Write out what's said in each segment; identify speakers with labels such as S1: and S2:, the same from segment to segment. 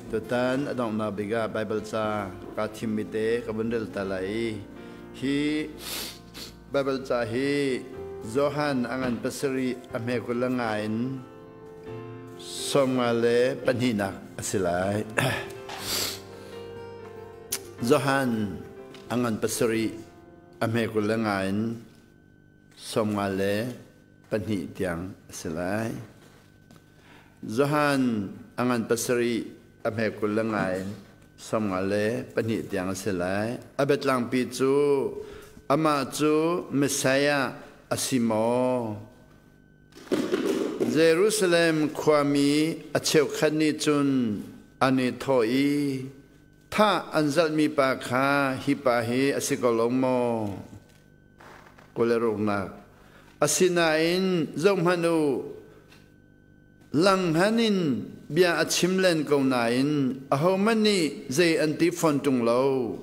S1: Tutan adong nabiga Bible sa katimite kabundel talai hi Bible sa hi Zohan angan pasari ame kulangain somale panhina asilai Zohan angan pasari ame kulangain somale panhi tiang asilai Zohan angan pasari ame kulangain somale panhi tiang asilai abet lang pichu ama chu Messiah asimo Jerusalem kwami acheu khani chun ani thoi tha anjal mi pa kha hi pa hi asikolongmo kolerongna asinain zomhanu langhanin bia achimlen ko nain ahomani zai anti fontung lo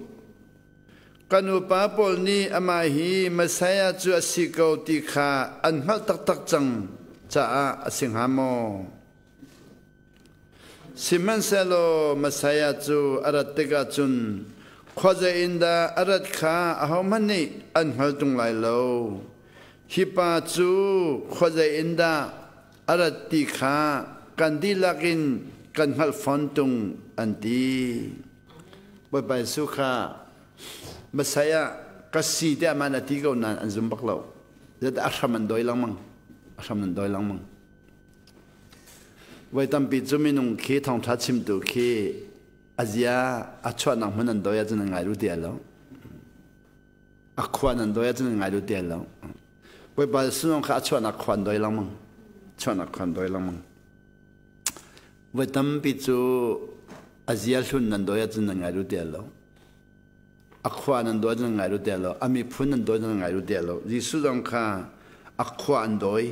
S1: kanu pa pol ni amahi Messiah chu asiko ti kha anhal tak tak chang cha asinghamo siman selo Messiah chu aratega chun khoje inda arat kha ahomani anhal tung lai lo hipa chu khoje inda arat ti kha kandilakin kanhal fontung anti bai su kha Messiah kasi dia mana tiga nan anzum baklau. Jadi asam doi lang mang. Wai tampi juminung ke thong thachim tu ke Asia achwa nang manan doi aja ngai ru dia lo. Akwa nan doi aja ngai ru dia lo. Wai ba sunong ka achwa nak kwan doi lang mang. Chwa nak kwan doi lang mang. Wai tampi ju Asia sun nan doi aja ngai ru dia lo. Akwa nan doi jang ngai ru dia lo ami phun nan doi jang ngai ru dia lo Jisu dong kha akwa an doi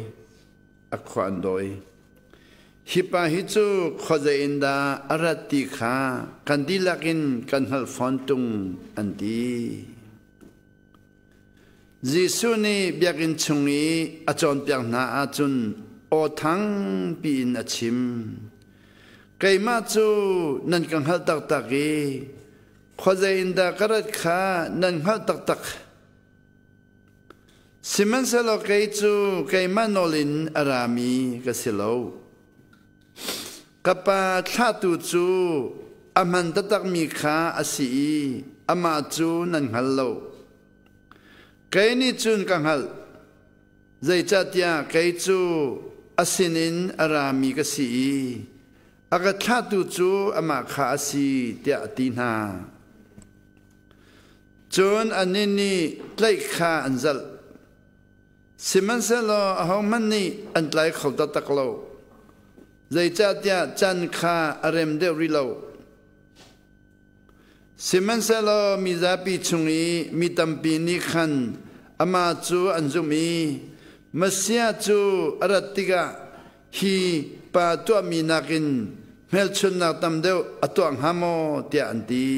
S1: hipa hichu khoje inda arati kha kandilakin kanhal fontung anti Jisu ni biakin chungi achon piang na achun o thang pin achim kaima chu nan kanghal tak taki khoje inda karat kha nan hal tak tak siman selo kai chu kai manolin arami kasilo kapa thatu chu aman tatak mi kha asi ama chu nan hallo kai ni chun kang hal zai chatia kai chu asinin arami kasi aga thatu chu ama kha asi tia tina Chun anini tlai kha anzal siman selo ahomani antlai khawta taklo zai chatia chan kha arem de rilo siman selo mizapi chungi mitampi ni khan ama chu anjumi masya chu aratiga hi pa to minakin melchun na tamdeu atwang hamo tia anti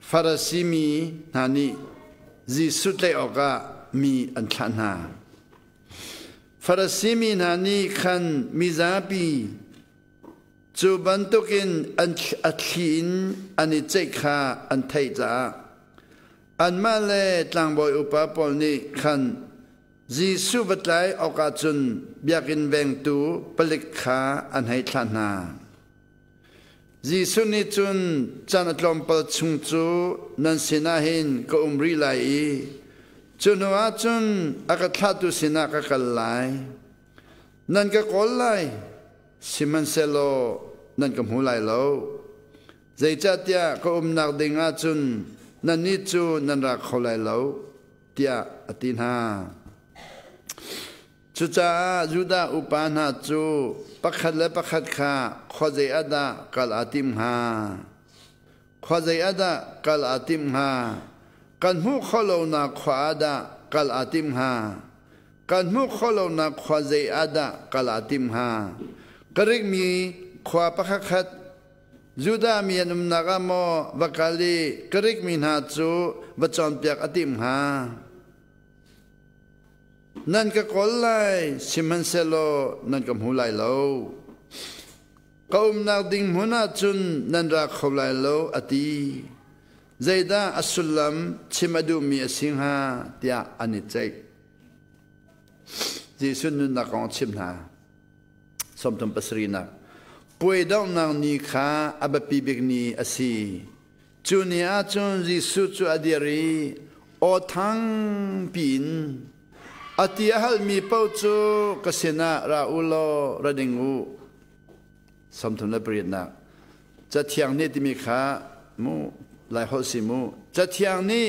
S1: Farasimi nani zisutle oga mi antlana Farasimi nani khan mizapi chubantukin athlin ani chekha anthaiza anmale tlangboy upapol ni khan jisu batlai oga chun biakin bengtu palikha anhai thlana Jisu ni chun chan atlom pal chung chu nan sinahin ko umri lai chunwa chun akathatu sina ka kalai nan ka kollai siman selo nan ka mulai lo zai chatia ko umnak dinga chun nan ni chu nan ra kholai lo tia atin ha chucha juda upana chu pakhat le pakhat kha khoje ada kal atim ha kan hu kholo na khwada kal atim ha kan hu kholo na khwaje ada kal atim ha karik mi khwa pakhat juda mi anum nagamo bakali karik mi na chu bachon piak atim ha nan ka kollai siman selo nan ka mulai lo ก็นักดิ่งหัวหน้าจุนนันรักเขาไหลโลอตีใจดาอัสุลัมชิมาดูมีสิงหาเตียอันนี้ใจจีสุนุนักของชิมนาสมทมปัสรีนักป่วยดาวนางนิขาอับปีบิกนีอสีจูเนียจุนจีสุจูอดีรีโอทังปีนอติยฮัลมีเป้าจูกษณะราอุโลระดิงูสมทมนับเปลี่ยนนักจะเที่ยงนี้ที่มีขามูหลายหัวสิมูจะเที่ยงนี้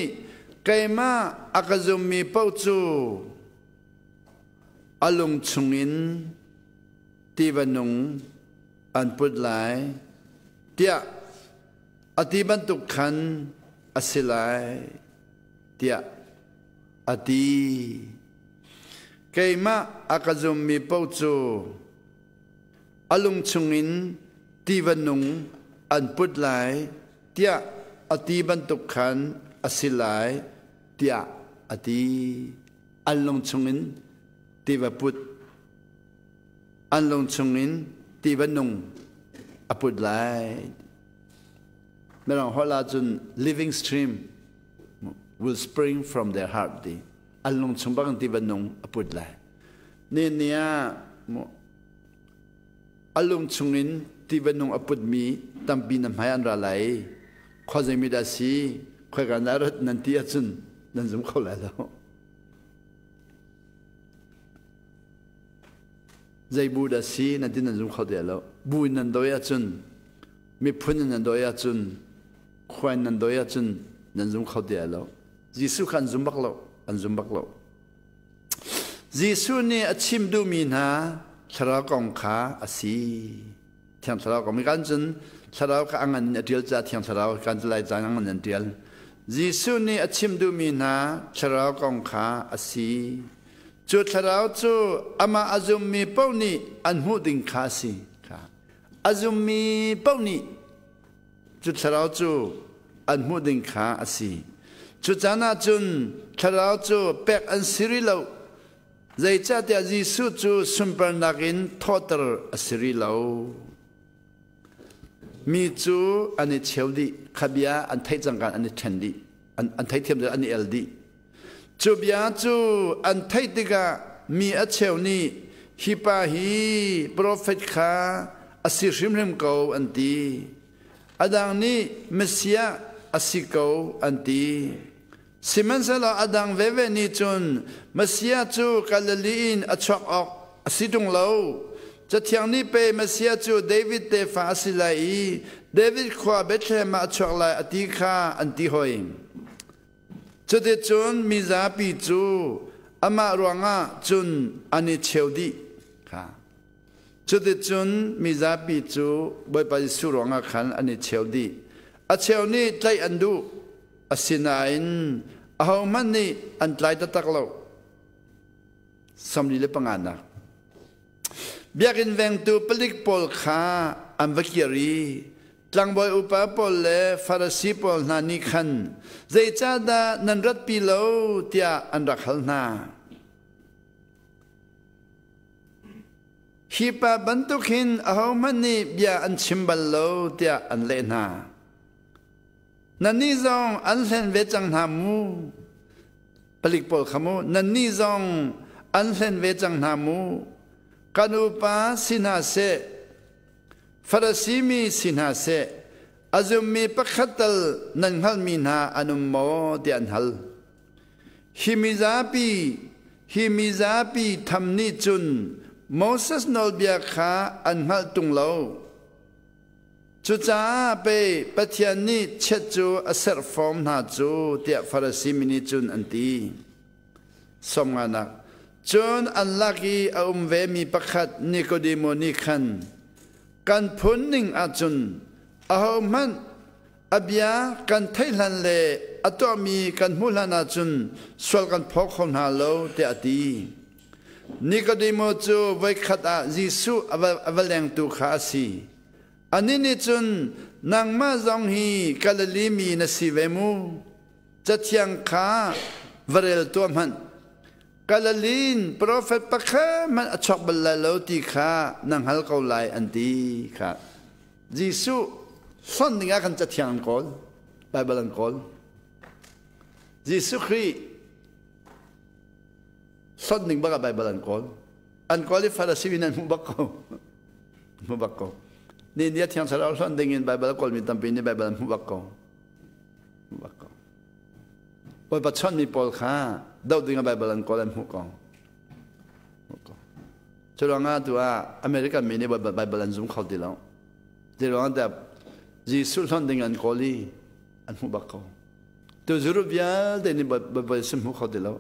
S1: ไกมาอากาซุมมีเป้าจูอลุงชุงินตีวันนุงอันพุดหลายเตียอติบันตุขันอสิลายเตียอติไกมาอากาซุมมีเป้าจูอลุงชุงินตีวันนุงอันพุดหลายเตียอติบันตุขันอสิลายเตียอติอลุงชุงินตีวพุดอันลงชงอินตีวันนุงอพุดไลเมื่อเราหัวลาจุน living stream will spring from their heart ดีอันลงชงบังตีวันนุงอพุดไลเนี่ยอันลงชงอินตีวันนุงอพุดมีตั้มปีน้ำหายอันระไหลข้อใจมีดาสีข้อการนารดนันตีอจุนนั่นสมเข้าแล้วใจบูดาสีนั่นที่นั่นรู้เขาเดียวแล้วบูนันโดยจุนมีพุ่นนันโดยจุนควายนันโดยจุนนั่นรู้เขาเดียวแล้วยิสุขันซุมบักแล้วอันซุมบักแล้วยิสุนี่อชิมดูมีนาชะลากองขาอสีเทียงชะลากองมีการจุนชะลากอังอันเดียวจะเทียงชะลาการจะไล่จางอันเดียวยิสุนี่อชิมดูมีนาชะลากองขาอสีจุดทาราวจูอามาอาซุมมีเป้านี้อันหูดิ่งขาสีค่ะอาซุมมีเป้านี้จุดทาราวจูอันหูดิ่งขาอสีจุดจานาจุนทาราวจูเป็กอันสิริลาวใจจัดยาจิสุจูสุนปนักินทอตร์อสิริลาวมีจูอันนี้เชลดีขบียอันไทยจังการอันนี้เทนดีอันไทยเทียมอันนี้เอลดีจูบยาจูอันไทยติกามีอัจฉริฮิปาฮีโปรเฟตขาอสิริมริมเกาอันตีอดังนี้เมสยาอสิเกาอันตีสิมันสละอดังเวเวนิจุนเมสยาจูกาลลีนอชอกออกอสิตุงเลาจะเที่ยงนี้ไปเมสยาจูเดวิดเตฟาสิไลเดวิดขวาเบธเลมาชอกไลอติคาอันตีหอยจุดจุนมีซาปีจูอามารังอาจุนอันนี้เชลดีค่ะจุดจุนมีซาปีจูบอยไปสุรังอาขันอันนี้เชลดีอาเชลนี้ใจอันดูอาสินาอินอาหมันนี่อันใจตักเราสมดีเลปังงานนะเบียกินแวงตูปลิกปอลขาอันวักยรีจังบอยอุปปอลเลฟาราซีปอลนานิคันใจจ้าดานันรัตปีโลเตียอันรักฮัลนาฮิปาบันตุขินอาหมันนี่เบียอันชิมบัลโลเตียอันเลนานันนี่ซองอันเซนเวจังนามูปลิกปอลขมูนันนี่ซองอันเซนเวจังนามูกันอุปาสินาเซฟาราซีมีสินาเซอาซุมมีปักขัตลนันฮัลมีนาอนุโมเดียนฮัลฮิมิซาปีทำนิจุนโมเสสนอลเบียขาอันฮัลตุงเลาจุจ้าไปปะเทียนนี้เช็ดจูอเซรฟอมนาจูเตียฟาราซีมินิจุนอันตีสมงานักจนอันลักีอุมเวมีปักขัดนิโคดิโมนิคันการพ้นนิ่งอาจุนอาหมันอับยาการไทยลันเลอัตมีการมุลานาจุนสวลกันพกคนฮาโลเตอตีนิโคดิโมจูไว้ขัดอาจิสุอวเลงตุขาสีอันนี้นิจุนนางมาจงฮีกาลลีมีนสีเวมูจะเทียงขาวเรลตัวมัน กาลลินโปรเฟตปะค่ะมันชอบบัลลัลตีค่ะนังฮัลเขาไลอันตีค่ะยิสุส่วนหนึ่งกันจะเทียงกอลไบเบิลกอลยิสุครีส่วนหนึ่งบักไบเบิลกอลอันกอลิฟาราซีวินันมุบักโกนี่เนี่ยเทียงสารส่วนหนึ่งไบเบิลกอลมีตั้งปีนี้ไบเบิลมุบักโกพอปัจจุบันมีปอลค่ะดาวดึงไบเบิลกอลมุกองฉลองงานตัวอเมริกันมีนี่ไบเบิลซุ่มเขาดีแล้วฉลองแต่ยิสุส่วนหนึ่งอันกอลีอันมุบักโกตัวจุรุบยาเดนี่ไบเบิลซุ่มเขาดีแล้ว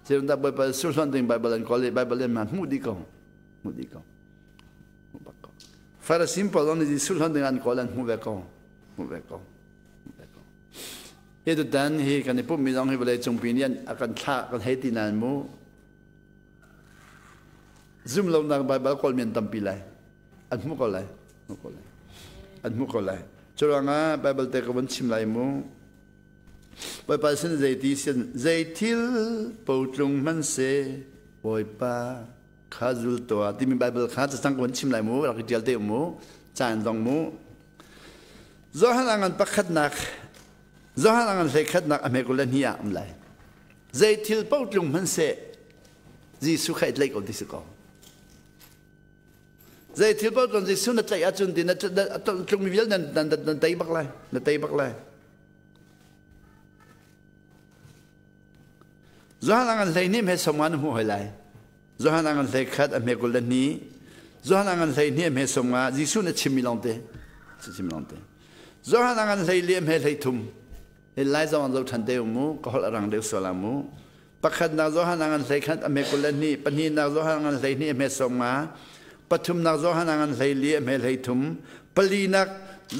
S1: ฉลองแต่ไบเบิลส่วนหนึ่งไบเบิลกอลีไบเบิลมันมุดีกองมุบักโกฟาราซิมพอลนี่ยิสุส่วนหนึ่งอันกอลีมุบักโกเฮตุดันเฮกันในปุ่มมีน้องเฮบเลยจงปีนี้อาการท่ากันเฮตินันมูซุ่มลงนักไบเบิลกอลเมียนตั้มปีไรอันมุกอะไรอันมุกอะไรจุลงาไบเบิลเตกันวันชิมไรมูไปไปเส้นใจที่เส้นใจทิลปูตรงมันเสบอยป้าข้าจุลตัวที่มีไบเบิลข้าจะตั้งวันชิมไรมูเราคิดเดียวเดียวมูจานตรงมูจะให้งานประคัดนักจะให้งานเสกนักอเมริกันเฮียอันไรใจทิลปูตรงมันเสจีสุขัยเล็กอดีสุกอใจทิลปูตรงจีสุนัดใจอาจุนดีนัดตรงมีเยอะนั่นไตบักเลยจะให้งานเสกนี่ไม่สมานหัวไหลจะให้งานเสกขัดอเมริกันนี้จะให้งานเสกนี่ไม่สมานจีสุนัดชิมิลองเตจะให้งานเสกเลี้ยมให้เลยทุ่มเห็นไล่จงเราทันเดียวมูก็หลังเดียวสลามูปัจจุบันนักจะให้งานเสกขัดอเมริกันนี้ปัจจุบันนักจะให้งานเสกนี่ไม่สมานปัจจุบันนักจะให้งานเสกเลี้ยมให้เลยทุ่มปลีนัก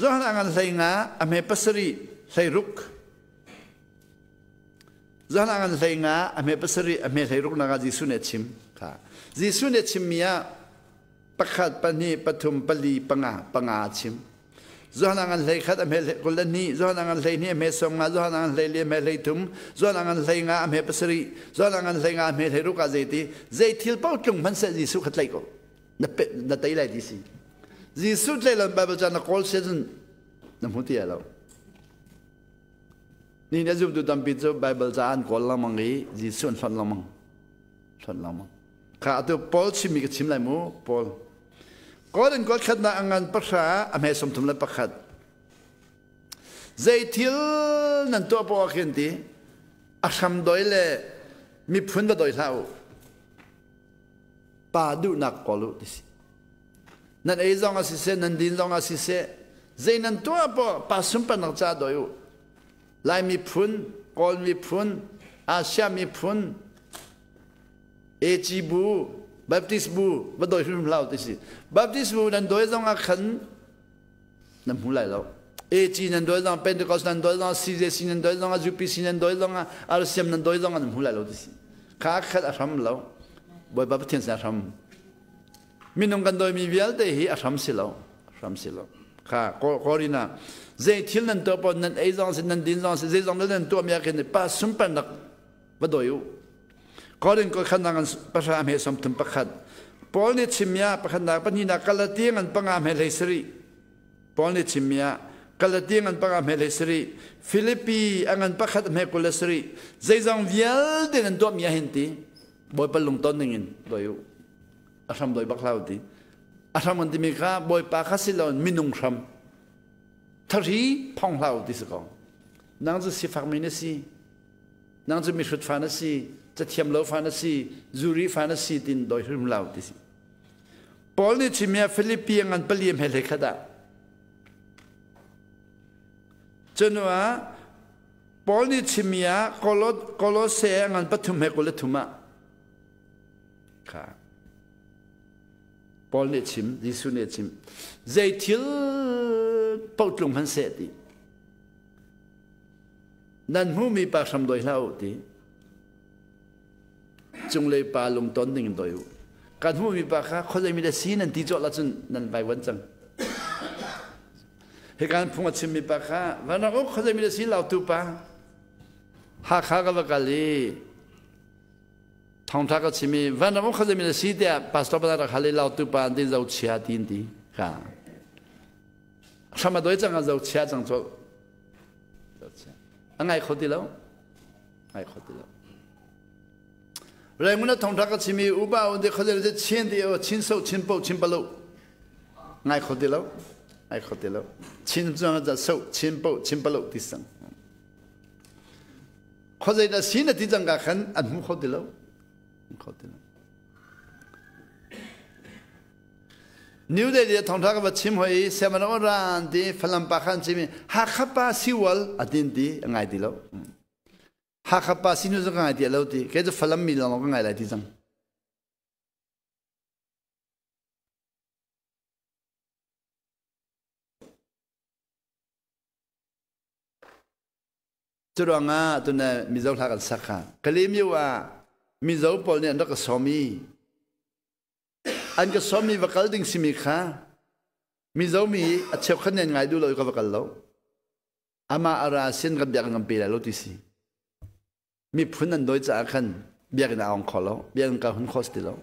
S1: จะให้งานเสกงาอเมริปัสรีเสกรุกจะให้งานเสกงาอเมริปัสรีอเมริเสกรุกนักจีสุเนชิมค่ะจีสุเนชิมมีอะปัจจุบันนี้ปัจจุบันปลีปังอาชิมจะให้งานเสกขัดอเมริกันนี้จะให้งานเสกนี่อเมริสมงาจะให้งานเสกเลี้ยมให้เลยทุ่มจะให้งานเสกงาอเมริปัสรีจะให้งานเสกงาอเมริเสกรุกอาเจติเจติลเป้าจงมันเสจีสุขัดเลยก็นัดไตเลยดิสิจีสุเลยเราไบเบิลจานักอลเซนน้ำหัวเตี้ยเรานี่เนี่ยจุดดูตามปิดจุดไบเบิลจานกอลละมังงี้จีสุนฟันละมังข้าตัวพอลชิมิกชิมไรมูพอลก็เดินก็ขัดนักงานภาษาอเมริสมทุมเลยประคัดใจทิลนั่นตัวพอเขียนตีอาชัมโดยเลยมีพื้นมาโดยเท่าป่าดูนักกอลุดิสินั่นเอซองอาศิเซนั่นดินซองอาศิเซใจนั่นตัวพอป่าสุนปนักจ่าโดยลายมีพื้นกอลมีพื้นอาเซียมีพื้นเอจิบูบัพติสบูมาโดยรุ่มเล่าดิสิบัพติสบูนั่นโดยซองอาขันนั่นหูไหลแล้วเอจีนั่นโดยซองเป็นเดคอสนั่นโดยซองซีเจซีนั่นโดยซองอาจูปิซีนั่นโดยซองอาร์เซียมนั่นโดยซองนั่นหูไหลแล้วดิสิข้าขัดอาชัมแล้วบ่อยบัพติสอาชัมมินงกันโดยมีเวลเตหีอาชัมสิแล้วข้าก็รีน่าเจทิลนั่นตัวปนนั่นเอซองสินั่นดินซองสิเจซองนั่นตัวมีอะไรเนี่ยป้าสุนปันนักมาโดยอยู่ก็เรื่องก็ขันนังภาษาอเมริกาสมถึงประคัดพอลนิชิมยาประคัดนักปนินักกาลตีงันปังอเมริกาสรีพอลนิชิมยากาลตีงันปังอเมริกาสรีฟิลิปปีงันประคัดอเมริกาสรีเจซองเวลเดนันตัวมีอะไรที่บ่อยปลงต้นหนึ่งโดยอยู่อาชัมโดยบักลาวดีอาชัมมันที่มีข้าบ่อยปากข้าสิลอนมินุงชัมทารีพองลาวดิสกองนางจะสิฟักมินสีนางจะมีชุดฟานสีจะเทียมเลวฟานสีจูรีฟานสีตินโดยรุ่มลาวดิสิพอลนี่ชิมีฟิลิปปีงันเปลี่ยนเฮเลคดาจนว่าพอลนี่ชิมีโคโลเซงันปฐุมเฮโกเลทุมาค่ะพอลนี่ชิมยิสุนี่ชิมใจทิลปอดลงพันเสตินั่นหูมีปากสำโดยเล่าตีจงเลยปาลงต้นหนึ่งโดยการหูมีปากเขาจะมีแต่สีนั่นที่จอดละจนนั่นไปวันจังเหตุการณ์พงศ์ชิมมีปากวันนั้นเขาจะมีแต่สีเหล่าตุปาหากเขาก็ว่ากะลีท通他个前面，反正我看见面的时代，把所有的哈利老都把的肉吃点的，哈。什么都一张啊肉吃张做，肉吃，爱喝的喽，爱喝的喽。来，我们通他个前面，有把我的看见的钱的哦，亲手亲包亲不漏，爱喝的喽，爱喝的喽，亲装在手，亲包亲不漏的生。看见的新的地方个很安不喝的喽。New Delhi thông thác vật chim hồi xem nó ra đi phần bakhan chim hakapa siwal adin đi ngay đi lâu hakapa sinu zo ngay đi lâu đi cái phần mi lo ngay lại đi rằng chỗ đó ngà tụi này mi dâu thác sắc ha cái liêm yêu à mi dấu bol này nó có somi anh cái somi và cái đinh simi kha mi dấu mi à chèo khăn này ngày đu lôi cái vật lâu ama ara xin cái biếng ngầm bìa lâu tí si mi phun anh đối trả khăn biếng nào ông khó lâu biếng cái hun khó lâu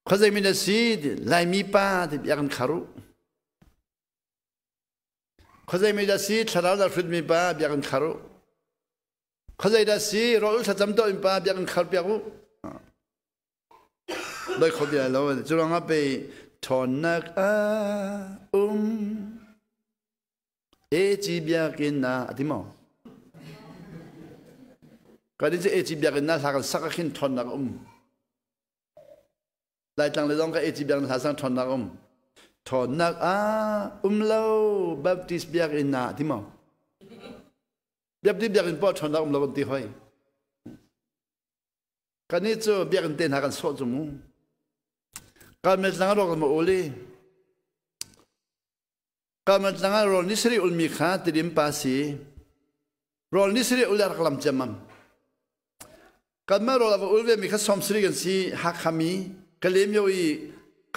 S1: khó gì mi đã si lại mi pa thì biếng kharu khó gì mi đã si thảo đã phun mi pa biếng kharuเขาใจได้สิเราจะจำตัวอินปาเบียกันขับเบียกุโดยเขาเดียวเราจะลองไปทอนนักเอจีเบียกินนะที่มั้งก็ที่จะเอจีเบียกินนะถ้ากันสักขินทอนนักหลายจังเลยต้องก็เอจีเบียกินถ้าสักทอนนักทอนนักเราบัพติสเบียกินนะที่มั้งแบบที่เบียกันป้อชนเราเราคนตีห้อยกันนี้จะเบียกันเต้นหากันโซ่จมูกการเมื่อสังเรากันมาโอลีการเมื่อสังเรานิสริอุลมีขาติดิมปาสีเรานิสริอุลรักลำจำมันการเมื่อเราอุลเวมีข้าสมสริกันสีฮักฮามีกันเลี้ยงอยู่อี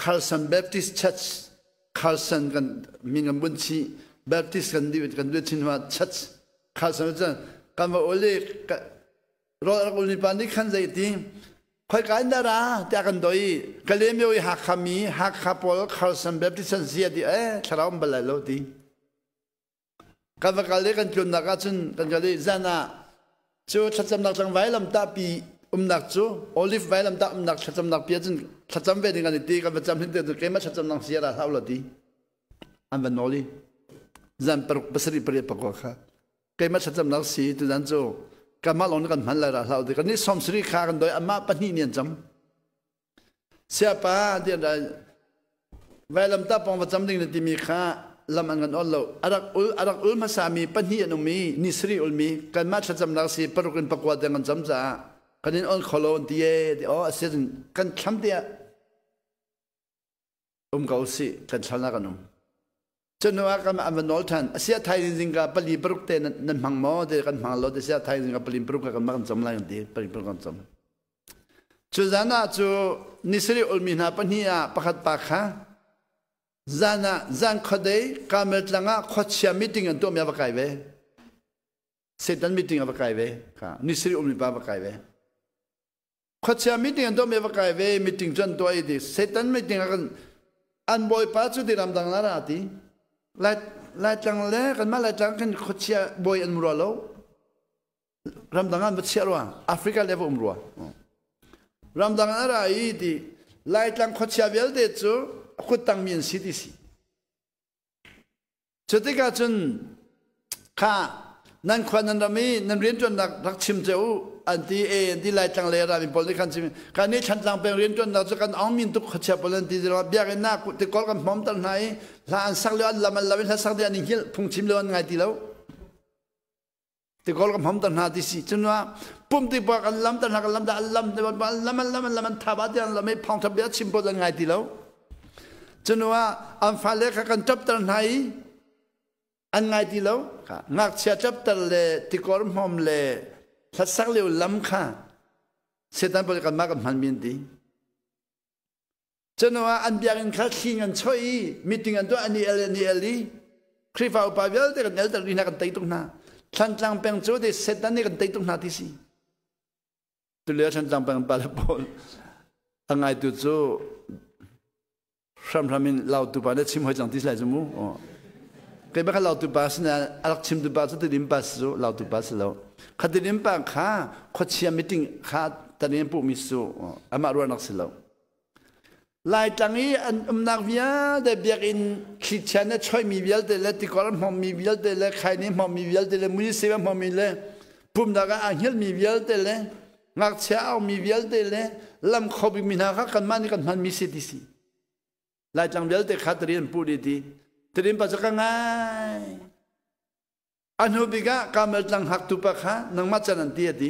S1: คาร์สันแบปติสต์ชัชคาร์สันกันมีกันบุญชีแบปติสต์กันดิวกันด้วยชินว่าชัชข้าสมัยนั้นการว่าโอเล่รอรักอุลิปานิขันใจตีคอยกันดาราแต่กันโดยกะเลมีหักขามีหักขาปอลข้าสมัยแบบที่สันเสียดีชราอุมบลายโลดีการว่ากะเลกันจุนนักจุนกันกะเลจานะจูชัดจำนักจังไว้ลำตาปีนักจูโอลิฟไว้ลำตานักชัดจำนักเปียจุนชัดจำเวดิกันดีกันว่าจำเห็นเด็กเกมาชัดจำนักเสียละเท่าโลดีอันเป็นโนลีจำปรุปสริปริปกวะcái mắt chặt chăm nắng xí từนั้นchỗ cái mắt lòng nó còn hắn lại là sao thì cái này xóm xí khá gần đôi amma bắt nhị niên chấm siapa dia dah vài làm ta phong vật chấm đình là tìm mi khá làm ăn gần ôn lâu arak ul masami bắt nhị anh mi nisri ul mi cái mắt chặt chăm nắng xí paru kan pakwa dengan chấm za cái này ôn kholon dia asyik kan chấm dia kau si kan chalna kan cho nên các bạn nói thằng sẽ thay những cái bali bực tên nên hàng mò để cái hàng lót để sẽ thay những cái bali bực cái mà chấm lại đi bali bực chấm cho zana cho nisri ulmina pania pakat pakha zan khode kamet langa khotcha meeting an to me bakai ve setan meeting bakai ve ka nisri ulmina bakai ve khotcha meeting an to me bakai ve meeting jan to ai di setan meeting an boy pa chu di ram dang na ra ti lại chẳng lẽ cái mà lại chẳng cái khó chia bồi ăn mùa lâu ram dangan vật chia rồi Africa level mùa ram dangan là ý thì lại chẳng khó chia về để cho khuất tăng miền xí đi xí cho tới cả chân khá nan khoan nan rami nan riêng chuẩn đặc chim châu anh đi lại chẳng lẽ ra mình bỏ đi khăn chim cái này chẳng chẳng bên riêng chuẩn đặc cho cái ông mình tục khó chia bỏ lên thì rồi bây giờ na thì có cái mắm tận này là anh sắc lên làm là sắc đi anh hiểu phung chim lên ngay thì lâu thì có cái mắm tận này thì gì cho nên bùm thì bỏ cái làm tận này cái làm thà bắt đi làm mấy phong thập biết chim bỏ lên ngay thì lâu cho nên anh phải lấy cái chấp tận này anh ngay thì lâu ngạc chia chấp tận lệ thì có cái mắm lệ thật sắc liệu lắm khá sẽ tan bỏ cái má cái hành miên đi cho nên anh biết anh khác khi anh chơi meeting anh tôi anh đi khi vào bài viết thì anh nhớ tới đi na cái tay tung na thằng thằng bên chỗ thì sẽ tan đi cái tay tung na thì gì ตัวเลี้ยฉันจังเป็นปาลปอนอังไงตัวจูซ้ำๆมินเราตัวปาเนี่ยชิมหัวจังที่ไหนจมูกเกิดมาข้าเราตัวปาสินะอักชิมตัวปาจะติดดินปาสิเราตัวปาสิเราขัดติดดินปาข้าขดเชียมิติงข้าตอนนี้ปุ๊มิสุอามารู้นักสิเราลายจังนี้อันนักวิญญาณเด็กอินคิดฉันเนี่ยช่วยมีวิญญาณเดลติกอลมมีวิญญาณเดลใครนี่มมีวิญญาณเดลมุนิเซวมมีเลยปุ่มดากอังเฮลมีวิญญาณเดลงักเช้ามีวิญญาณเดลลำขบิมินาข้ากันมันมีสิทธิสิลายจังวิญญาณเดขัดเรียนพูดดีเรียนภาษาง่ายอันหูบิกะกามจังหักตุปะข้านังมัจจันตีดี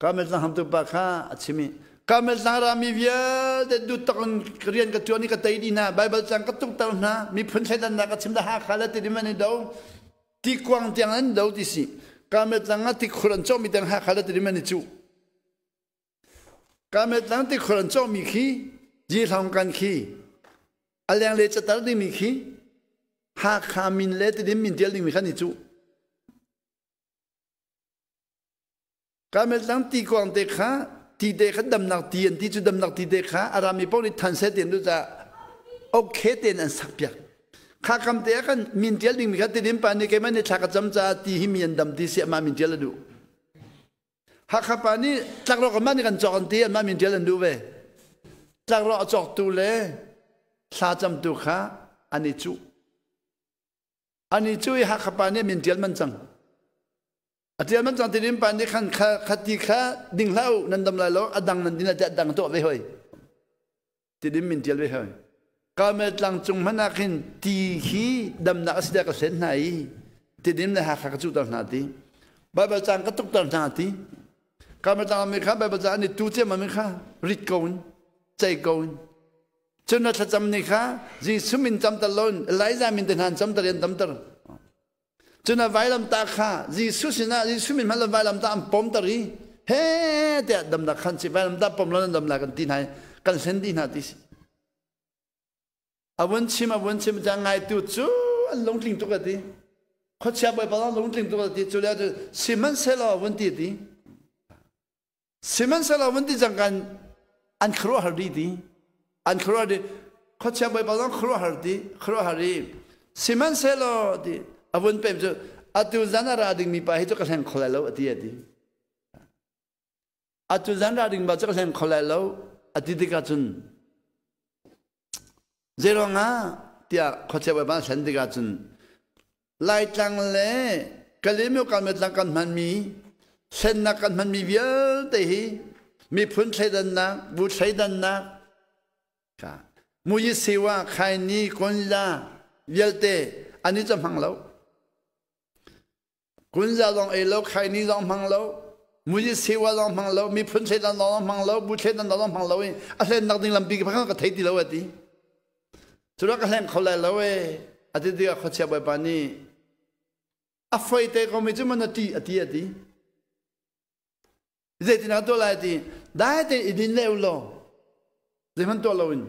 S1: กามจังหักตุปะข้าอัศมีกามจังรามีวิญญาณเดดูตะกันเรียนกับตัวนี้กับใจดีนะไบเบิลจังกับตุกตะนะมีพันใช้ดันนักชิมดาหักขาลติดิมันนี่ดาวที่กวางที่นั้นดาวที่สิกามจังที่คนโจมีดังหักขาลติดิมันนี่จูกามจังที่คนโจมีขี้ยีทำกันขี้อะไรอย่างเลจะตัดดิ้งมีขี้หากขามินเลติดิ้งมินเดียดิ้งมีขันนี่จูการเมืองที่กวางเด็กข้าที่เด็กข้าดำนักเตียนที่จุดดำนักที่เด็กข้าอารามีพวกนี้ทันเสด็จดูจะโอเคเตียนอันสักเปียกข้าคำเดียกันมินเดียดิ้งมีขันติดิ้งปานนี้แกไม่ได้ชักจำจ่าที่หิมีอันดำที่เสียมามินเดียละดูหากข้าปานนี้จากเรากันมาในกันจอกกันเตียนมามินเดียละดูเว้จากเราจอกตูเล่สาจำตัวข้าอันนี้จูหักขปานเนี่ยมินเดียมันจังอันเดียมันจังที่นี่ปานนี่ขัดที่ข้าดิ่งเล่านั่นดำลายล้ออดังนั่นดินจะดังตัวไปเฮ้ยที่นี่มินเดียไปเฮ้ยก็เมื่อหลังจงมันนักหินที่ขี้ดำนักสิเดกเส้นไหนที่นี่เนี่ยหักขัดจุดต่างหากที่ใบประจังก็ตุกต่างหากที่ก็เมื่อจังมีข้าใบประจังนี่ตู้เจ้ามันมีข้าริดโกนใจโกนจนเราจำนี่ค่ะจีสุมินจำตลอดไล่จามินเดินหันจำตะเรียนจำตะจนเราไว้ลำตาค่ะจีสุสินะจีสุมินมันเราไว้ลำตาปมตะรีเฮ้เดี๋ยวดำนักขันสิไว้ลำตาปมแล้วดำนักกันที่ไหนกันเส้นที่ไหนที่สิวันชิมจะไงตัวจูลงทิ้งตัวกันที่เขาเชื่อไปบ้างลงทิ้งตัวกันที่จุดแล้วสิมันเสลาวันที่ที่สิมันเสลาวันที่จังกันอันครัวหาดีที่อันครัวดีเขาเชื่อไปบ้างครัวหาดีสิมันเสลาดีวันเป็นจุดอัตุจันราดิ่งมีไปให้จุกเส้นขลัยแล้วอัตุจันราดิ่งมาจุกเส้นขลัยแล้วอัติดิกาจุนเจริญงาที่เขาเชื่อไปบ้างเส้นดิกาจุนไล่จังเลยกะลิมิวกันเมื่อจังกันมันมีเส้นนักกันมันมีเยอะแต่มีพื้นใช้ดันนักบุใช้ดันนักมุยสิว่าใครนี้คนละเยอะแต่อันนี้จะพังแล้วคุณจะลองเล่าใครนี้ลองพังแล้วมุยสิว่าลองพังแล้วมีพื้นใช้ดันลองพังแล้วบุใช้ดันลองพังแล้วอะไรนักดิ่งลำปีกพังก็ไทยดีแล้วที่สุดท้ายก็แหลงเขาเลยแล้วอาทิตย์ที่เขาเชื่อไปปานี้อาไฟเตะก็ไม่จุมันตีเจตินาตัวอะไรที่ได้แต่อินเลวโลเดี๋ยวมันตัวเราอิน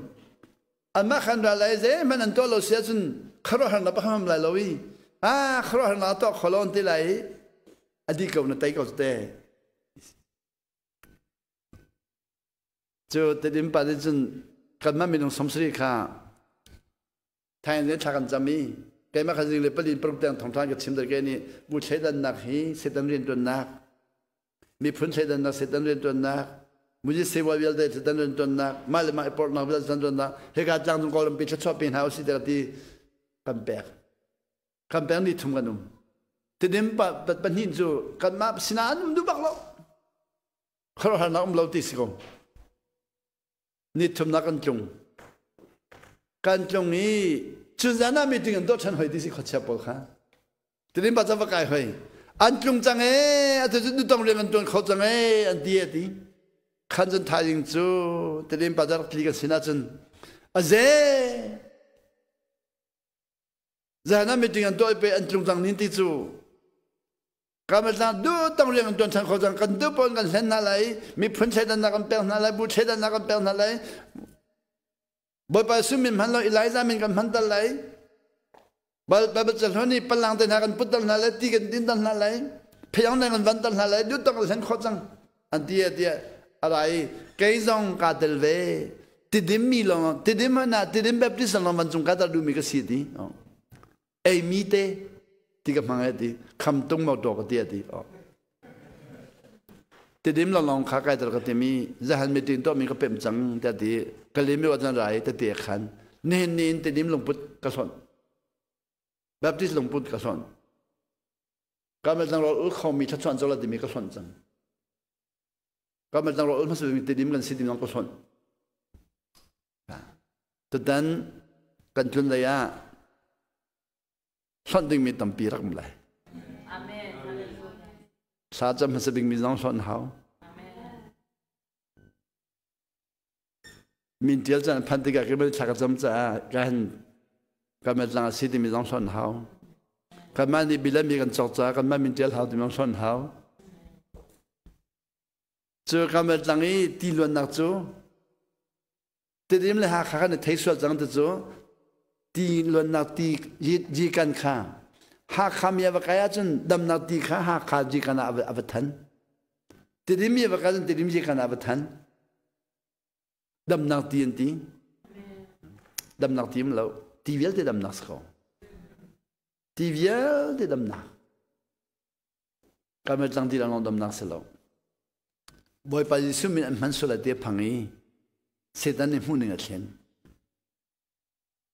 S1: อันมาขันอะไรเดี๋ยวมันตัวเราเสียจนครอหันนับข้ามอะไรเราอีครอหันนับตัวขลุ่นที่ไรอดีตก็นั่นไต่ก็เตะจู่แต่ดิมปาดิจนกันมามีน้องสมศรีค่ะไทยเนี่ยทางกันจะมีแกมาขันจริงเลยประเด็นปรุงแต่งทางทางกับชิมตะแกนี่บุใช้ดันนักฮีเสด็จเรียนตัวนักมีพื้นใช้ดันนักเสด็จเรียนตัวนักมุจิเสวะวิลเดเสด็จเรียนตัวนักมาเลยมาปอร์นักวิลเดเสด็จตัวนักเฮกาจังตรงกอลัมปีชอบเป็นหาสิเดที่คำแปลนี่ทุ่มกันนุ่มแต่เดิมปัญหินจู่กันมาสินานุ่มดูบักเราเขาหันนักเราติสิกงนี่ทุ่มนักกันจงนี้จุดนั้นมีถึงตัวฉันหอยที่สิขดเช็บปอกค่ะแต่เดิมปัจจัยว่าไงหอยอันจงจังอันที่จะต้องเรียนกันจนเขาจังอันเดียดีขันจนทายยิงจู่แต่เดิมปัจจัยคลิกสินาจนเจะนั้นมีถึงตัวไปอันจงจังนินติจูการเมืองดูต้องเรียนกันจนฉันเขาจังกันดูปนกันเส้นอะไรมีพื้นใช้ดันนักกันเป็นอะไรบุใช้ดันนักกันเป็นอะไรบ่ไปซุ่มมินพันเราอิไลซามินกันพันอะไรบ่จะเท่านี้พลังแต่นักกันพุทธอะไรที่กันดินดันอะไร พยังในกันวันตันอะไรยุติกันเส้นข้อจังอันเดียอะไรเกยจงกาเดลเวติดิมมีลงติดิมนะติดิมแบบที่สนมันจงกาตาดูมีก็สีดีเอมีเตที่กับมังเอดีคำตุ้งมาดอกเดียดีติดิมลองขาไกตระกติมีจะหันไม่ติงตัวมีก็เป็นจังแต่ดีกะลิไม่ว่าจะไรแต่เดียขันเน้นติดิมลงพุทธกระสนแบบที่ลงพุทธกระสนก็ไม่ต้องรอเขามีทัศน์จะละติมีกระสนจังก็ไม่ต้องรอมันสุดมีติดิมกันสิดิมน้องกระสนแต่ดันกันจนระยะส่วนดึงมีตั้มปีรักมันเลยสาจะมันจะดึงมีน้องส่วนเขามีเดียวจะพันธุ์กันก็ไม่ชักจำจะกันก็ไม่ต้องสิดิมีน้องส่วนเขากันมานี่บิลมีกันจอกจ้ากันมามีเดียวเขาดิมีน้องส่วนเขาเจอกันมาตั้งนี้ตีล้วนนักจูแต่ดิมเลยหาข้ากันเทสวดจังตัวจูตีล้วนนักตีจีกันข้าหาข้ามีอะไรกันจนดำนักตีข้าหาข้าจีกันอาบัตันแต่ดิมมีอะไรกันจนแต่ดิมจีกันอาบัตันดำนักตีอันตีดำนักตีมันแล้วตีเวลที่ดำนักสกอตีเวลที่ดำนักการเมืองที่เราลองดำนักเสร็จแล้วบ่อยไปซึ่งมันสุดเลยเดียพังนี้เสด็จในมุ่งหนึ่งเช่น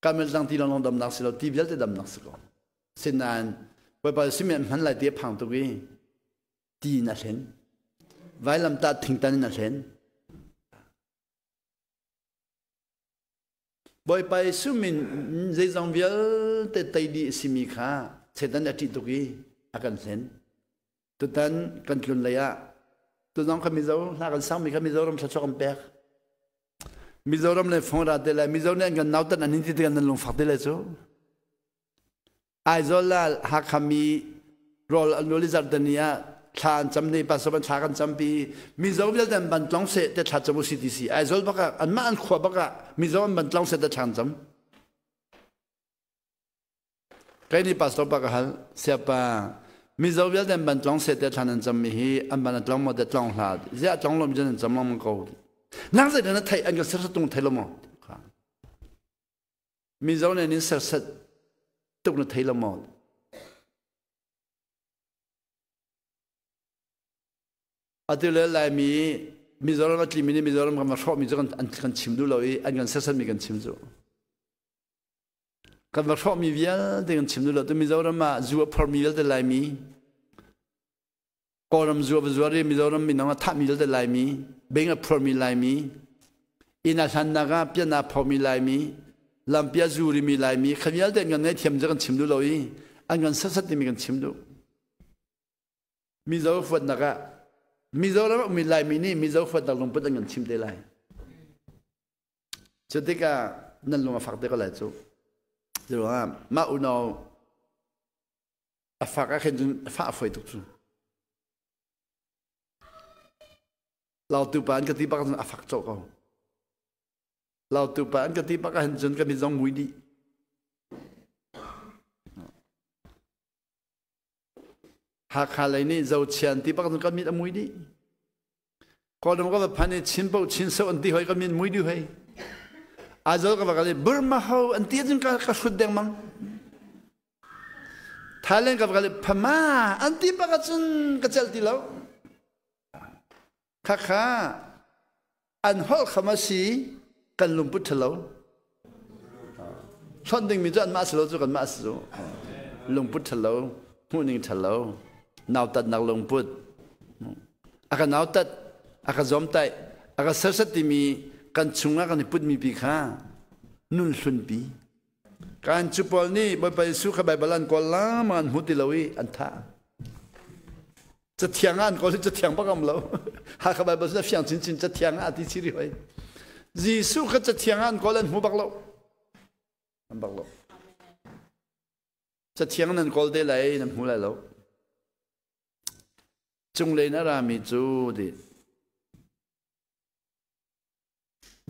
S1: การเมืองที่เราลองดำนักเสร็จแล้วตีเวลที่ดำนักสกอเส้นนั้นบ่อยไปซึ่งมันเลยเดียพังตัวนี้ตีนั่นเช่นไว้ลำตาทิ้งตันนั่นเช่นบ่อยไปซึ่งมันใจจังเวลแต่ใจดีสิมีค่าเสด็จในที่ตัวนี้อาการเช่นตัวนั้นกันจุนเลยอะตัวน้องเขามีเจ้าหน้ากันสร้างมีเขามีเจ้ารำชัดชอบแปลกมีเจ้ารำเลยฟงราเดลัยมีเจ้าเนี่ยกันน่าตันอันนี้ที่กันนั่นลงฝักเดลัยโซ่ไอ้เจ้าละหากเขามีรอลอันนู้นลิจัดเนียชาญจำในปัสสาวะชากันจำปีมีเจ้าเวลาเดินบันทองเสด็จชาจมุสิติสีไอ้เจ้าบักอันมาอันขวบบักมีเจ้าบันทองเสด็จชาญจำใครนี่ปัสสาวะบักฮัลเสียป้ามีเจ้าเวลาเดินบันทองเสด็จชาญจำมีฮีอันบันทองมาเด็ดทองหลาดเสียทองลมจะจำลองมันกูนั่งเสด็จนั้นไทยอันก็เสด็จตรงไทยละมั้งมีเจ้าเนี่ยนี่เสด็จตรงไทยละมั้งอันที่เลยลายมีเจ้าเราที่มีเจ้าเราก็มาชอบมีเจ้ากันชิมดูเลยอันกันเสด็จมีกันชิมดูกันมาชอบมีเวียนแต่กันชิมดูเลยแต่มีเจ้าเรามาจัวพอมีเวียนแต่ลายมีก่อนจัวเรื่องมีเจ้าเรามีน้องทับมีเวียนแต่ลายมีเบ่งพอมีลายมีอินาชันนักเปียนาพอมีลายมีลำเปียจูริมีลายมีขยันแต่กันเนี่ยเทียมจะกันชิมดูเลยอันกันเสด็จมีกันชิมดูมีเจ้าฝันนักมีเจ้าเรามีลายมีนี่มีเจ้าฝันนักลงพุทธังกันชิมได้ลายจุดที่ก็นั่นลงมาฝักได้ก็เลยจูเดี๋ยวว่ามาอุณเอาฝักก็เห็นฝักไฟตุกจูเราตัวปานก็ที่ปักนั้นฝักโจกเราตัวปานก็ที่ปักเห็นจนก็มีจงมุยดีหากอะไรนี่เจ้าเชียนที่ปักนั้นก็มีแต่มุยดีก่อนมันก็แบบพันธุ์ชิ้นเปล่าชิ้นเสาอันที่หอยก็มีมุยดีหอยอาจจะก็บอกเลยบร์มาเฮาอันที่จริงก็สุดเด้งมั้งท้ายเล่นก็บอกเลยพม่าอันที่ปักจนก็เจลที่เราข้าอันหอกขมาสีกันลุมพุทธเราส่วนหนึ่งมีจานมาสโลจุกันมาสโลลุมพุทธเราผู้หนึ่งทะเลนาวตัดนักลุมพุทธอาการนาวตัดอาการจอมไตอาการเสด็จที่มีกันชุงอาการพุทธมีปีข้านุ่นสุนปีการจุปอลนี่ไปสู้กับใบบาลันกอลามันหุติลาวีอันท่าจะเถียงอันก็จะเถียงปะกันเราหากใบบาลันเถียงจริงๆจะเถียงอันที่ชี้ไว้ยิสุก็จะเถียงอันก็เล่นหูบักเราอันบักเราจะเถียงนั่นก็ได้เลยนั่นหูเลยเราจงเลยนะรามีจูดิ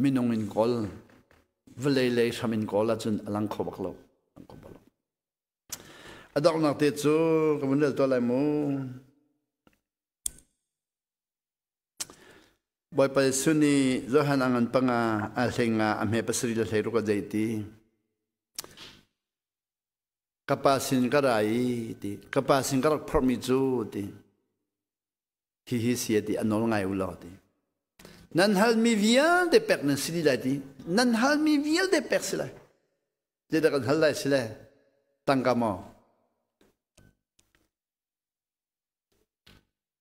S1: มินงอินกอลเวลเลยชามินกอลจนอลังขบักเราอดอกนักเตจูก็มันเรื่องตัวอะไรมู boy pa suni zohan angan panga alhenga amhe pasri la thairu ka jaiti kapasin karai ti kapasin karak promi ju ti hi sia ti anol ngai ulo ti nan hal mi vial de pek nan sili la ti nan hal mi vial de pek sila je da kan hal lai sila tangka mo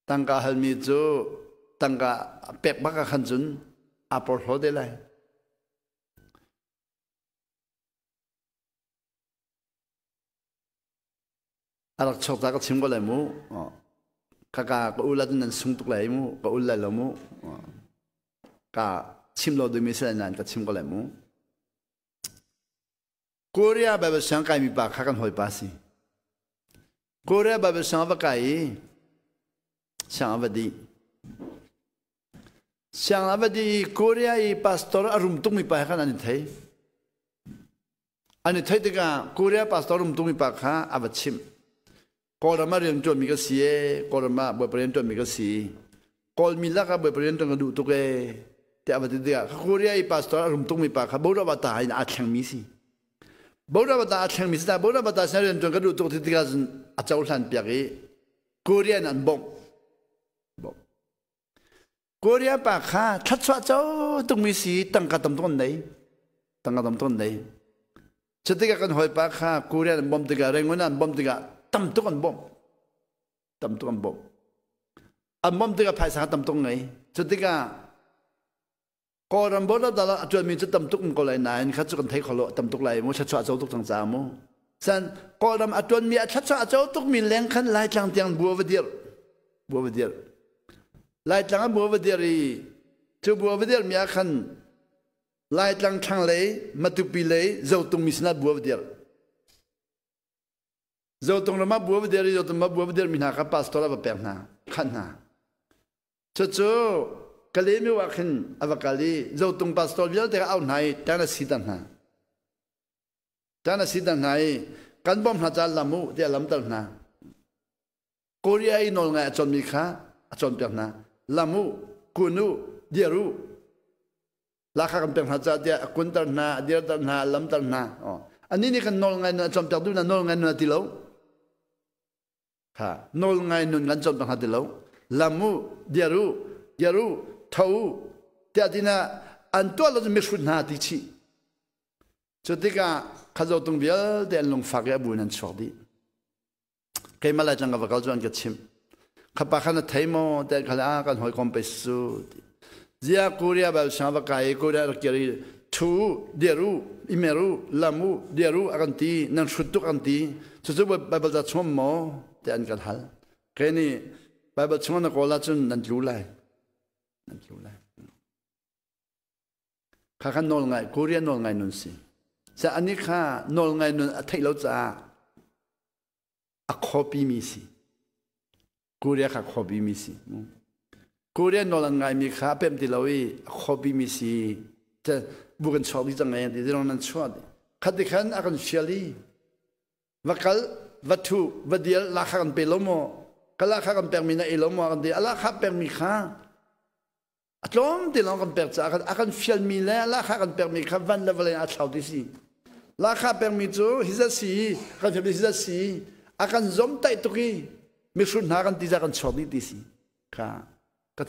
S1: tangka hal mi ju tangka pek baka khanjun apor ho de lai arak chok ta ka chim ko lai mu kaka ko ulat nan sung tuk lai mu ko ul lai lo mu ka chim lo du mi sa nan ka chim ko lai mu Korea ba ba sang kai mi ba kha kan hoi pa si Korea ba ba sang ba kai sang ba di sang ba di Korea i pastor arum tung mi pa kha nan thai ani thai de ga Korea pastor arum tung mi pa kha aba chim Kol ma riam tuan mi ka sie, kol ma buat perian tuan mi ka si, kol mila ka buat perian tuan kadu tu ke, tiap apa dia. Korea i pastor rum tung mi pak, baru apa tak ini acang misi, baru apa tak acang misi, tak baru apa tak saya riam tuan kadu tu ketika acau san piaki, Korea nan bom, Korea pak ha, cat suat jauh tung misi, tangkat tung nei, tangkat tung nei, ketika kan hoi pak ha, Korea nan bom tiga, rengunan bom tiga. Tâm tuk an bom an bom tiga phai sa tâm tuk ngai chutika ko ram bola dala atwa mi chu tâm tuk ko lai nai kha chu kan thai kholo tâm tuk lai mo cha cha chau tuk chang cha mo san ko ram atwan mi cha cha chau tuk mi leng khan lai chang tiang buwa vadir lai chang buwa vadir ri chu buwa vadir mi khan lai chang chang lei matupi lei zau tung mi sna buwa vadir Zau tong lama buat berdiri, zau tong buat berdiri minha ka pastor apa pernah, kana. Cucu kali mi wakin apa kali zau tong pastor dia tera au nai, tanah sidan nai, kan bom hajar lamu dia lam ter na. Korea ini nol ngai acon mikha, acon pernah, lamu kunu dia ru, lakar kan pernah hajar dia kun ter na, dia ter na, lam ter na. Oh, ani ni kan nol ngai acon pernah na nol ngai na tilau. Ha, nol ngai nun ngan chom tang hatilau lamu diaru thau tiatina antwa lo me shun na ti chi chotika khazo tung bial de long fa ya bu nan chodi kai mala chang ga kal jon ke chim khapa khana thaimo de khala kan hoi kom pe su zia Korea ba sa ba kai Korea keri thu diaru imeru lamu diaru akanti nan shutuk anti chuchu ba ba za chom mo Tian kan hal, kini Bible cuma nak kolat cun nan julai, Kakan nol ngai, Korea nol ngai nun si, sa anika nol ngai nun atai lau za, akopi misi, Korea akopi misi, Korea nol ngai mi ka pem di lawi akopi misi, te bukan soal itu ngai di dalam nan soal, kadikan akan siali, bakal Vatu vadial lakhan pelomo kalakhan permina elomo andi alakha permikha atlom dilong kan percha akan fial mila lakhan permikha van level at saudisi lakha permitu hizasi kan hizasi akan zom tai tuki misun hakan tizakan chodi disi ka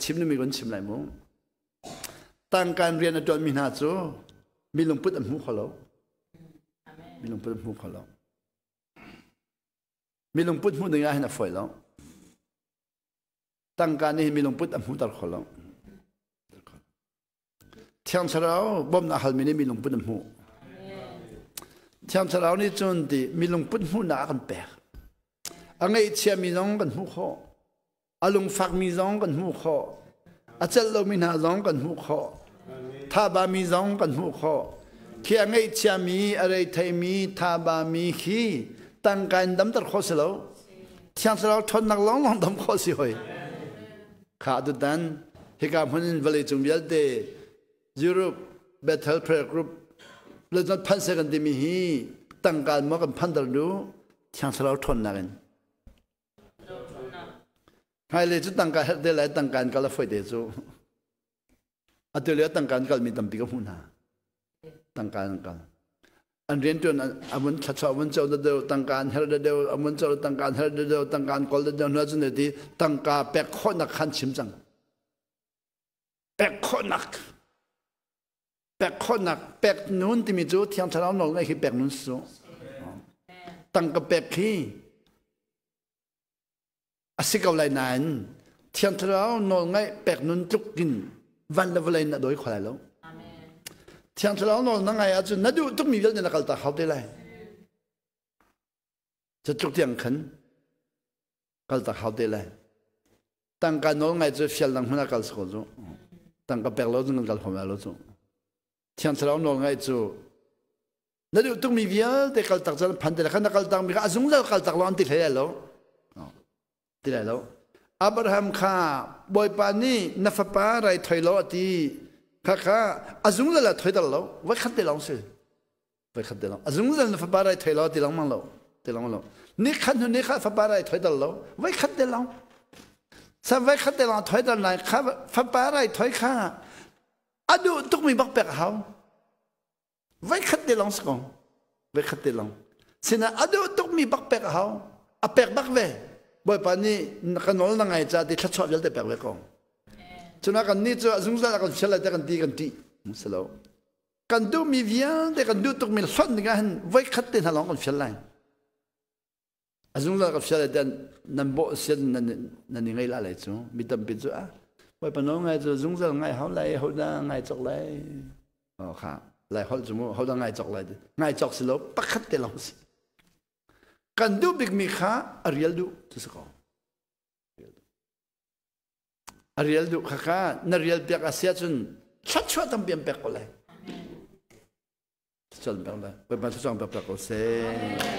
S1: chimni mi gon chimlai mo tangkan rian adon mina chu milung put mu kholo milung put mu kholo Milung put mu dengar hina foi lo. Tangka ni milung put am tar kholo. Tiang charao bom na hal mini milung put mu. Tiang charao ni chun di milung put mu na kan per. Angai chia milong kan mu kho. Alung fak mi zong kan mu kho. Achal lo min ha zong kan mu kho. Tha ba mi zong kan mu kho. Khi angai chia mi arai thai mi tha ba mi khi tăng cảnh đâm tật khó xí lâu, thiang xí lâu thôn nạc long long đâm khó xí hồi, khá tự tán, hi cảm hôn vật lý chung biết de Europe Bethel Prayer Group, lấy cho pan sẽ gần đi mi hi tăng cảnh mà gần pan đợt đủ, thiang xí lâu thôn nạc anh, hai lấy chút tăng cảnh hết de lại tăng cảnh cả là phải để chú, อัตเลียตั้งการกัลมีตั้มปีกับหุ่นหาตั้งการกัลอันเรียนจนอาวุธชัดชอบมันเจ้าเดียวตั้งการเฮลเดียวอาวุธเจ้าตั้งการเฮลเดียวตั้งการกอลเดียวนั่นจนที่ตั้งการแปกข้อนักขันชิมจังแปกข้อนักแปกข้อนักแปกนู้นที่มีจูเที่ยงเช้าหน่อยก็คือแปกนู้นสูตั้งกับแปกขี้อาศัยกับอะไรนั้นเที่ยงเช้าหน่อยแปกนู้นจุกกินวันละวันละโดยขวายแล้วเที่ยงเช้าหน่อยนั่งไงอาจจะนั่นดูต้องมีเรื่องในการตัดเขาได้เลยจะจุกเที่ยงคืนการตัดเขาได้เลยตั้งการหน่อยไงจะเฟียลดังหัวหน้าการสกุลจูตั้งกับแปกแล้วจึงการหัวหน้าแล้วจูเที่ยงเช้าหน่อยไงจูนั่นดูต้องมีเรื่องในการตัดจะพันเดียวกันนักการตัดมีการอาศัยแล้วการตัดเราอันติดเลยแล้วติดเลยแล้วอับราฮัมข้าบอยปานี่นับปาอะไรถอยล้อตีข้าอาจุงเลยละถอยตลอดไว้ขัดเดลองสิไว้ขัดเดลองอาจุงเลยนับปาอะไรถอยล้อตีลองมั่งแล้วตีลองมั่งแล้วนี่ขัดนี่ข้าฟับปาอะไรถอยตลอดไว้ขัดเดลองถ้าไว้ขัดเดลองถอยตลอดข้าฟับปาอะไรถอยข้าอดูตุกมีบักแปกเขาไว้ขัดเดลองสักคนไว้ขัดเดลองสินะอดูตุกมีบักแปกเขาอแปกบักเวบ่อยปานนี้กันนอนนั่งไงจ้าที่ชัดชอบยัลเตแปลกไว้ก่อนฉะนั้นกันนี่จะสงสัยกันเชื่ออะไรกันตีมุสลิมกันดูมีเวียนแต่กันดูตุกมีส่วนหนึ่งกันไว้ขัดเต้นหลังกันเชื่ออะไรสงสัยกันเชื่ออะไรแต่นั่นบ่เสียนั่นยังไงล่ะเลยจูมีตั้มปิดจูอ่ะบ่อยปานน้องไงจูสงสัยไงเขาไรเขาได้ไงจอกไรอ๋อค่ะไรเขาจูมั้งเขาได้ไงจอกไรไงจอกสิแล้วปักขัดเต้นหลังสิกันดูบิ๊กมีข้าอาริเอลดูทุกสิ่งอาริเอลดูข้านาริเอลเปียกอาเซียจนชัดตั้งเปียกเปียกอะไรชัดเปียกอะไรไปมาทุกสิ่งเปียกเปียกอะไร